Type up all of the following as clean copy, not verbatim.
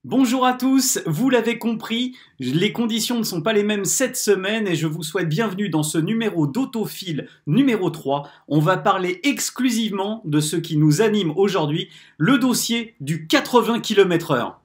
Bonjour à tous, vous l'avez compris, les conditions ne sont pas les mêmes cette semaine et je vous souhaite bienvenue dans ce numéro d'Autophile numéro 3. On va parler exclusivement de ce qui nous anime aujourd'hui, le dossier du 80 km/h.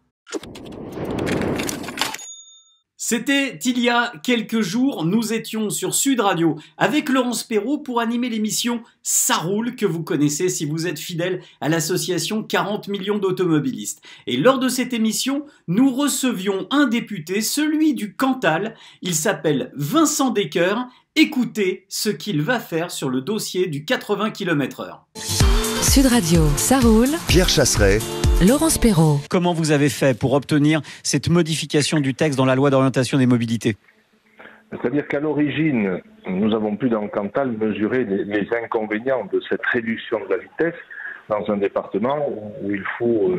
C'était il y a quelques jours, nous étions sur Sud Radio avec Laurence Perrault pour animer l'émission Ça roule que vous connaissez si vous êtes fidèle à l'association 40 millions d'automobilistes. Et lors de cette émission, nous recevions un député, celui du Cantal, il s'appelle Vincent Descoeurs. Écoutez ce qu'il va faire sur le dossier du 80 km/h. Sud Radio, ça roule. Pierre Chasseret. Laurence Perrault. Comment vous avez fait pour obtenir cette modification du texte dans la loi d'orientation des mobilités ? C'est-à-dire qu'à l'origine, nous avons pu dans le Cantal mesurer les inconvénients de cette réduction de la vitesse dans un département où il faut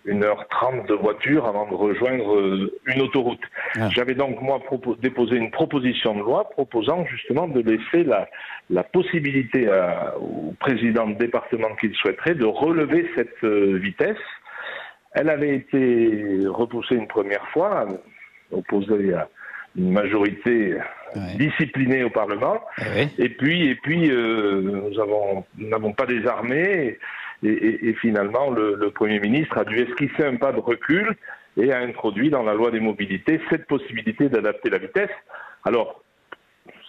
1h30 de voiture avant de rejoindre une autoroute. Ah. J'avais donc, moi, déposé une proposition de loi proposant justement de laisser la possibilité au président de département qu'il souhaiterait de relever cette vitesse. Elle avait été repoussée une première fois, opposée à une majorité disciplinée au Parlement. Ouais. Et puis nous n'avons pas désarmé. Et finalement, le Premier ministre a dû esquisser un pas de recul et a introduit dans la loi des mobilités cette possibilité d'adapter la vitesse. Alors,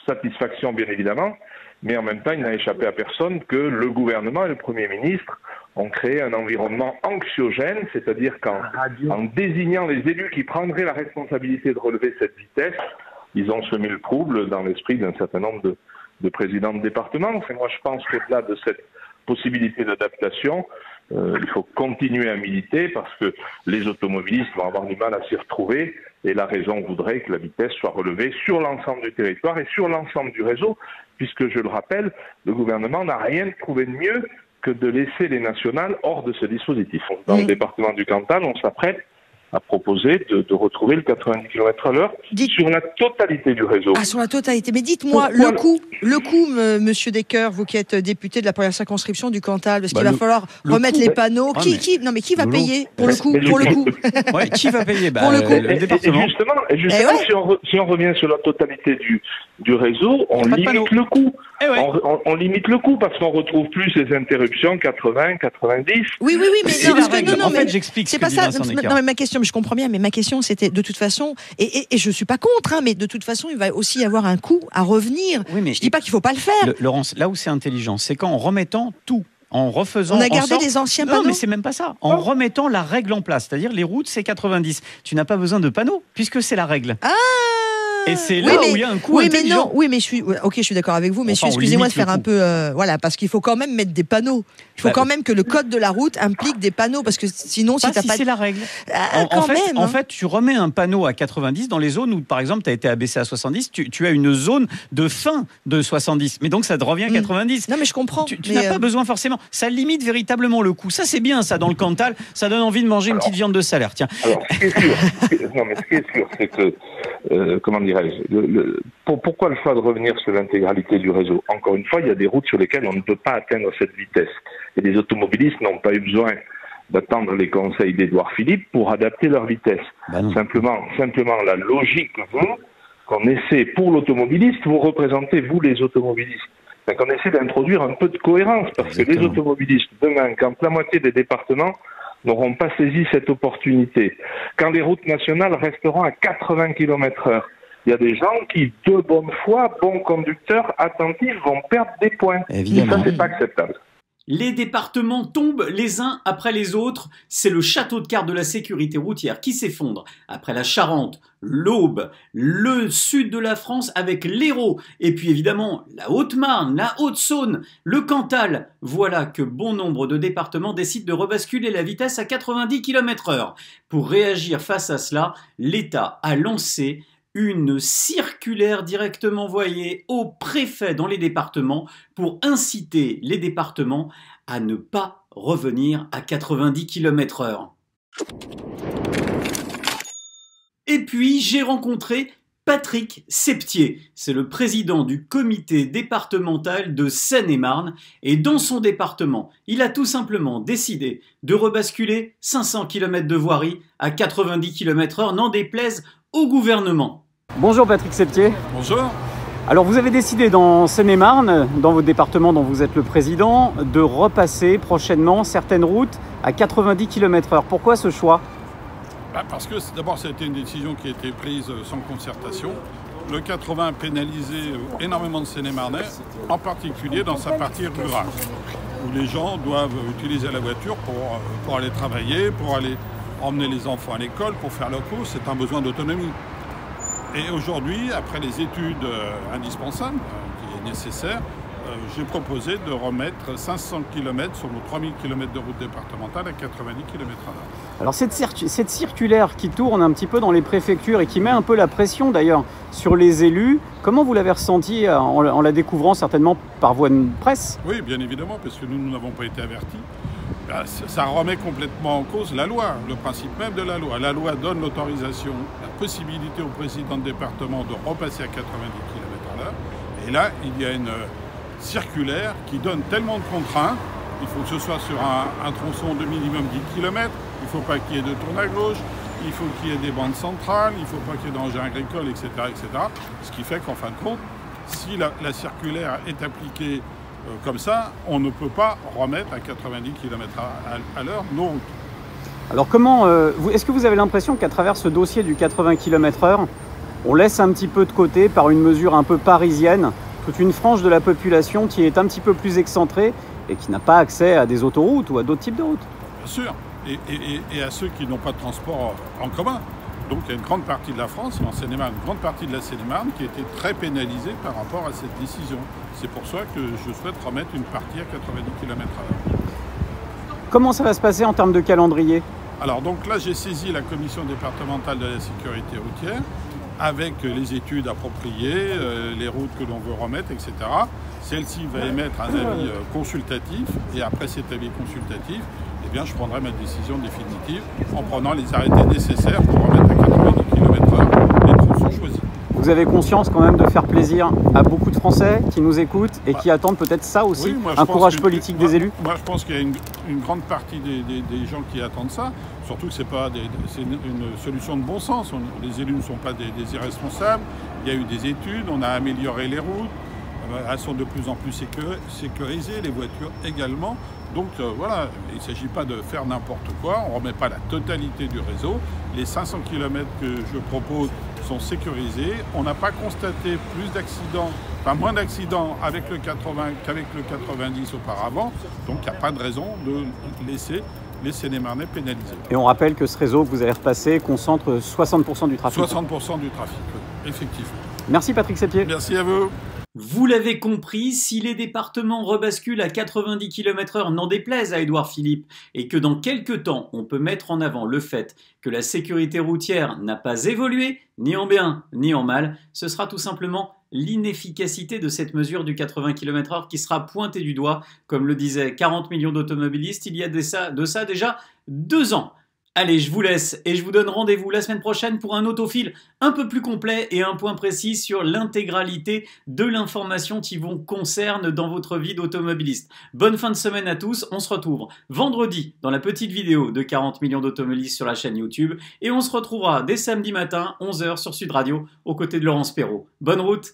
satisfaction bien évidemment, mais en même temps, il n'a échappé à personne que le gouvernement et le Premier ministre ont créé un environnement anxiogène, c'est-à-dire qu'en désignant les élus qui prendraient la responsabilité de relever cette vitesse, ils ont semé le trouble dans l'esprit d'un certain nombre de présidents de département. Et moi, je pense qu'au-delà de cette possibilité d'adaptation, il faut continuer à militer parce que les automobilistes vont avoir du mal à s'y retrouver et la raison voudrait que la vitesse soit relevée sur l'ensemble du territoire et sur l'ensemble du réseau, puisque, je le rappelle, le gouvernement n'a rien trouvé de mieux que de laisser les nationales hors de ce dispositif. Dans le département du Cantal, on s'apprête à proposer de retrouver le 90 km/h sur la totalité du réseau. Ah, sur la totalité. Mais dites-moi, le coût, monsieur Descoeurs, vous qui êtes député de la première circonscription du Cantal, parce qu'il va falloir remettre les panneaux. Qui va payer pour le coup Ouais, qui va payer pour le coup le département. Et justement, si on revient sur la totalité du réseau, on limite le coût. On limite le coût parce qu'on retrouve plus les interruptions 80, 90. Oui, mais non, en fait, j'explique. C'est pas ça. Non, mais ma question, je comprends bien, mais ma question c'était de toute façon, et je suis pas contre, mais de toute façon, il va aussi y avoir un coût à revenir. Oui, mais je dis pas qu'il faut pas le faire. Laurence, là où c'est intelligent, c'est qu'en remettant tout. En refaisant. On a gardé les anciens panneaux. Non, mais c'est même pas ça. En remettant la règle en place, c'est-à-dire les routes, c'est 90. Tu n'as pas besoin de panneaux, puisque c'est la règle. Ah! Et c'est là où il y a un coût intelligent. Mais je suis d'accord avec vous, mais excusez-moi de faire un peu, parce qu'il faut quand même mettre des panneaux. Il faut quand même que le code de la route implique des panneaux, parce que sinon, si c'est la règle. En fait, tu remets un panneau à 90 dans les zones où, par exemple, tu as été abaissé à 70, tu as une zone de fin de 70, mais donc ça te revient à 90. Non, mais je comprends. Tu n'as pas besoin forcément. Ça limite véritablement le coût. Ça, c'est bien, ça, dans le Cantal. Ça donne envie de manger une petite viande de salaire. Tiens. Alors, ce qui est sûr, c'est que, comment dirais-je, pourquoi le choix de revenir sur l'intégralité du réseau? Encore une fois, il y a des routes sur lesquelles on ne peut pas atteindre cette vitesse. Et les automobilistes n'ont pas eu besoin d'attendre les conseils d'Édouard Philippe pour adapter leur vitesse. Simplement, la logique veut qu'on essaie, pour l'automobiliste, vous représentez, vous les automobilistes, qu'on essaie d'introduire un peu de cohérence, parce que les automobilistes, demain, quand la moitié des départements n'auront pas saisi cette opportunité, quand les routes nationales resteront à 80 km/h, il y a des gens qui, de bonne foi, bons conducteurs, attentifs, vont perdre des points. Évidemment. Ça, c'est pas acceptable. Les départements tombent les uns après les autres. C'est le château de cartes de la sécurité routière qui s'effondre. Après la Charente, l'Aube, le sud de la France avec l'Hérault, et puis évidemment la Haute-Marne, la Haute-Saône, le Cantal. Voilà que bon nombre de départements décident de rebasculer la vitesse à 90 km/h. Pour réagir face à cela, l'État a lancé une circulaire directement envoyée au préfet dans les départements pour inciter les départements à ne pas revenir à 90 km/h. Et puis, j'ai rencontré Patrick Septier, c'est le président du comité départemental de Seine-et-Marne et dans son département, il a tout simplement décidé de rebasculer 500 km de voirie à 90 km/h, n'en déplaise au gouvernement. Bonjour Patrick Septier. Bonjour. Alors vous avez décidé dans Seine-et-Marne, dans votre département dont vous êtes le président, de repasser prochainement certaines routes à 90 km/h. Pourquoi ce choix ? Parce que d'abord, ça a été une décision qui a été prise sans concertation. Le 80 pénalisait énormément de Seine-et-Marnais, en particulier dans sa partie rurale, où les gens doivent utiliser la voiture pour aller travailler, pour aller emmener les enfants à l'école, pour faire leurs courses. C'est un besoin d'autonomie. Et aujourd'hui, après les études indispensables, qui est nécessaire, j'ai proposé de remettre 500 km sur nos 3000 km de route départementale à 90 km/h. Alors cette circulaire qui tourne un petit peu dans les préfectures et qui met un peu la pression d'ailleurs sur les élus, comment vous l'avez ressenti en la découvrant certainement par voie de presse? Oui, bien évidemment, parce que nous n'avons pas été avertis. Ça remet complètement en cause la loi, le principe même de la loi. La loi donne l'autorisation, la possibilité au président de département de repasser à 90 km/h. Et là, il y a une circulaire qui donne tellement de contraintes. Il faut que ce soit sur un tronçon de minimum 10 km, il ne faut pas qu'il y ait de tourne à gauche, il faut qu'il y ait des bandes centrales, il ne faut pas qu'il y ait d'engins agricoles, etc., etc. Ce qui fait qu'en fin de compte, si la circulaire est appliquée comme ça, on ne peut pas remettre à 90 km à l'heure nos routes. Alors comment, est-ce que vous avez l'impression qu'à travers ce dossier du 80 km/h, on laisse un petit peu de côté par une mesure un peu parisienne toute une frange de la population qui est un petit peu plus excentrée et qui n'a pas accès à des autoroutes ou à d'autres types de routes? Bien sûr, et à ceux qui n'ont pas de transport en commun. Donc il y a une grande partie de la France, en Seine-et-Marne, une grande partie de la Seine-et-Marne qui a été très pénalisée par rapport à cette décision. C'est pour ça que je souhaite remettre une partie à 90 km/h. Comment ça va se passer en termes de calendrier? Alors donc là, j'ai saisi la commission départementale de la sécurité routière avec les études appropriées, les routes que l'on veut remettre, etc. Celle-ci va émettre un avis consultatif et après cet avis consultatif, eh bien, je prendrai ma décision définitive en prenant les arrêtés nécessaires pour remettre à 90 km/h les tronçons choisis. Vous avez conscience quand même de faire plaisir à beaucoup de Français qui nous écoutent et qui attendent peut-être ça aussi, oui, un courage politique des élus? Moi, je pense qu'il y a une grande partie des gens qui attendent ça, surtout que c'est une solution de bon sens. Les élus ne sont pas des irresponsables, il y a eu des études, on a amélioré les routes, elles sont de plus en plus sécurisées, les voitures également. Donc voilà, il ne s'agit pas de faire n'importe quoi, on ne remet pas la totalité du réseau. Les 500 km que je propose sont sécurisés. On n'a pas constaté plus d'accidents, enfin moins d'accidents avec le 80 qu'avec le 90 auparavant. Donc il n'y a pas de raison de laisser les Seine-et-Marnais pénalisés. Et on rappelle que ce réseau que vous avez repassé concentre 60% du trafic. 60% du trafic, oui, effectivement. Merci Patrick Septier. Merci à vous. Vous l'avez compris, si les départements rebasculent à 90 km/h, n'en déplaise à Édouard Philippe, et que dans quelques temps, on peut mettre en avant le fait que la sécurité routière n'a pas évolué, ni en bien, ni en mal, ce sera tout simplement l'inefficacité de cette mesure du 80 km/h qui sera pointée du doigt, comme le disaient 40 millions d'automobilistes il y a de ça déjà 2 ans. Allez, je vous laisse et je vous donne rendez-vous la semaine prochaine pour un autofil un peu plus complet et un point précis sur l'intégralité de l'information qui vous concerne dans votre vie d'automobiliste. Bonne fin de semaine à tous, on se retrouve vendredi dans la petite vidéo de 40 millions d'automobilistes sur la chaîne YouTube et on se retrouvera dès samedi matin 11 h sur Sud Radio aux côtés de Laurence Perrault. Bonne route!